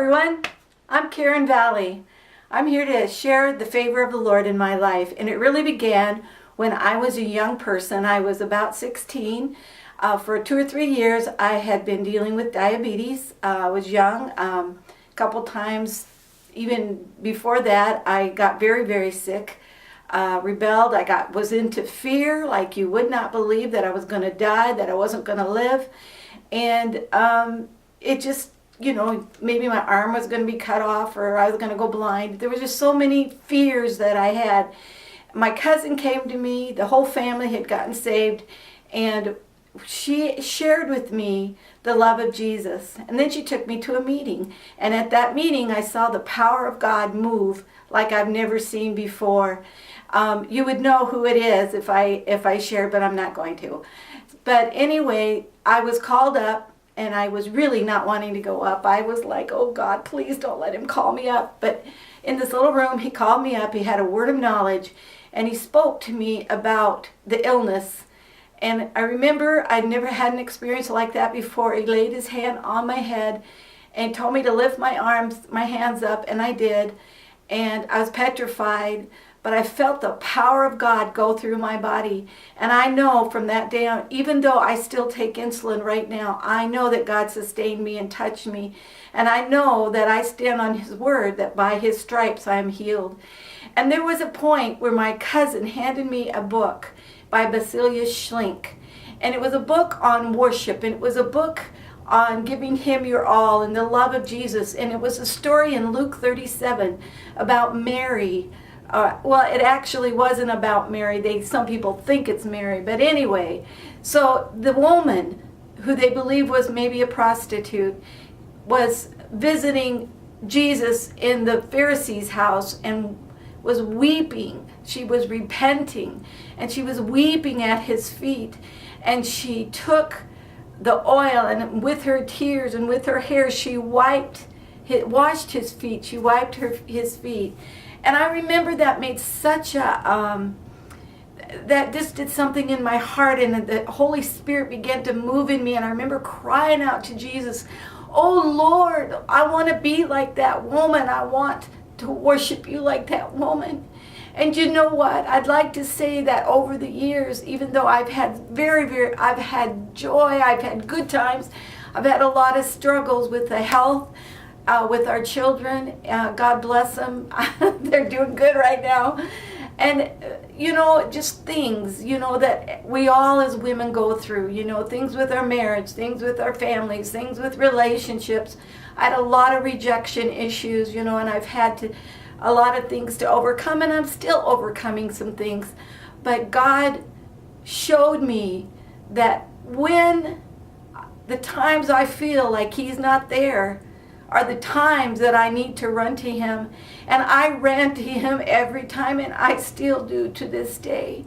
everyone. I'm Karen Valley. I'm here to share the favor of the Lord in my life. And it really began when I was a young person. I was about 16. For 2 or 3 years, I had been dealing with diabetes. I was young. A couple times, even before that, I got very, very sick. Rebelled. Was into fear, like you would not believe that I was going to die, that I wasn't going to live. And it just, maybe my arm was going to be cut off or I was going to go blind. There were just so many fears that I had. My cousin came to me. The whole family had gotten saved. And she shared with me the love of Jesus. And then she took me to a meeting. And at that meeting, I saw the power of God move like I've never seen before. You would know who it is if I shared, but I'm not going to. But anyway, I was called up. And I was really not wanting to go up. I was like, oh God, please don't let him call me up. But in this little room, he called me up. He had a word of knowledge. And he spoke to me about the illness. And I remember I'd never had an experience like that before. He laid his hand on my head and told me to lift my hands up. And I did. And I was petrified. But I felt the power of God go through my body. And I know from that day on, even though I still take insulin right now, I know that God sustained me and touched me. And I know that I stand on His word, that by His stripes I am healed. And there was a point where my cousin handed me a book by Basilius Schlink. And it was a book on worship. And it was a book on giving Him your all and the love of Jesus. And it was a story in Luke 37 about Mary. Well, it actually wasn't about Mary. Some people think it's Mary. But anyway, so the woman, who they believe was maybe a prostitute, was visiting Jesus in the Pharisee's house and was weeping. She was repenting. And she was weeping at His feet. And she took the oil and with her tears and with her hair, she washed His feet. She wiped His feet. And I remember that made such that just did something in my heart, and the Holy Spirit began to move in me. And I remember crying out to Jesus, oh Lord, I want to be like that woman. I want to worship You like that woman. And you know what? I'd like to say that over the years, even though I've had I've had joy, I've had good times, I've had a lot of struggles with the health, with our children. God bless them. They're doing good right now. And, just things, that we all as women go through, things with our marriage, things with our families, things with relationships. I had a lot of rejection issues, and I've had a lot of things to overcome, and I'm still overcoming some things. But God showed me that when the times I feel like He's not there are the times that I need to run to Him. And I ran to Him every time, and I still do to this day.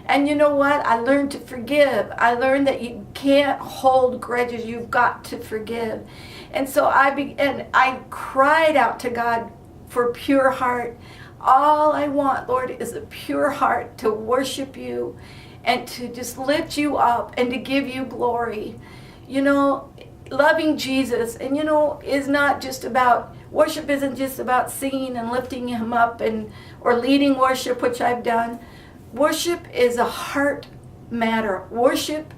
And you know what? I learned to forgive. I learned that you can't hold grudges. You've got to forgive. And so I cried out to God for pure heart. All I want, Lord, is a pure heart to worship You and to just lift You up and to give You glory. Loving Jesus, and is not just about, worship isn't just about singing and lifting Him up or leading worship, which I've done. Worship is a heart matter. Worship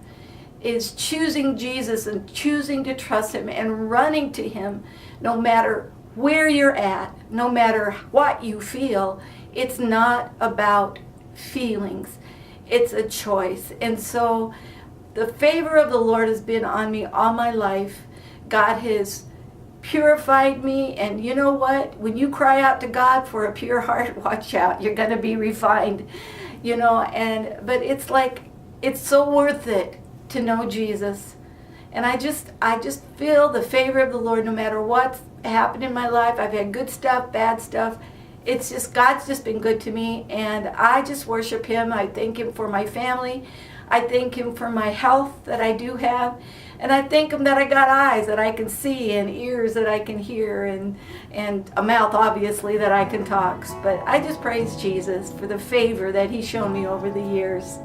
is choosing Jesus and choosing to trust Him and running to Him no matter where you're at, no matter what you feel. It's not about feelings. It's a choice. And so the favor of the Lord has been on me all my life. God has purified me. And you know what? When you cry out to God for a pure heart, watch out. You're going to be refined. But it's like, it's so worth it to know Jesus. And I just feel the favor of the Lord no matter what's happened in my life. I've had good stuff, bad stuff. It's just, God's just been good to me. And I just worship Him. I thank Him for my family. I thank Him for my health that I do have. And I thank Him that I got eyes that I can see and ears that I can hear and a mouth, obviously, that I can talk. But I just praise Jesus for the favor that He's shown me over the years.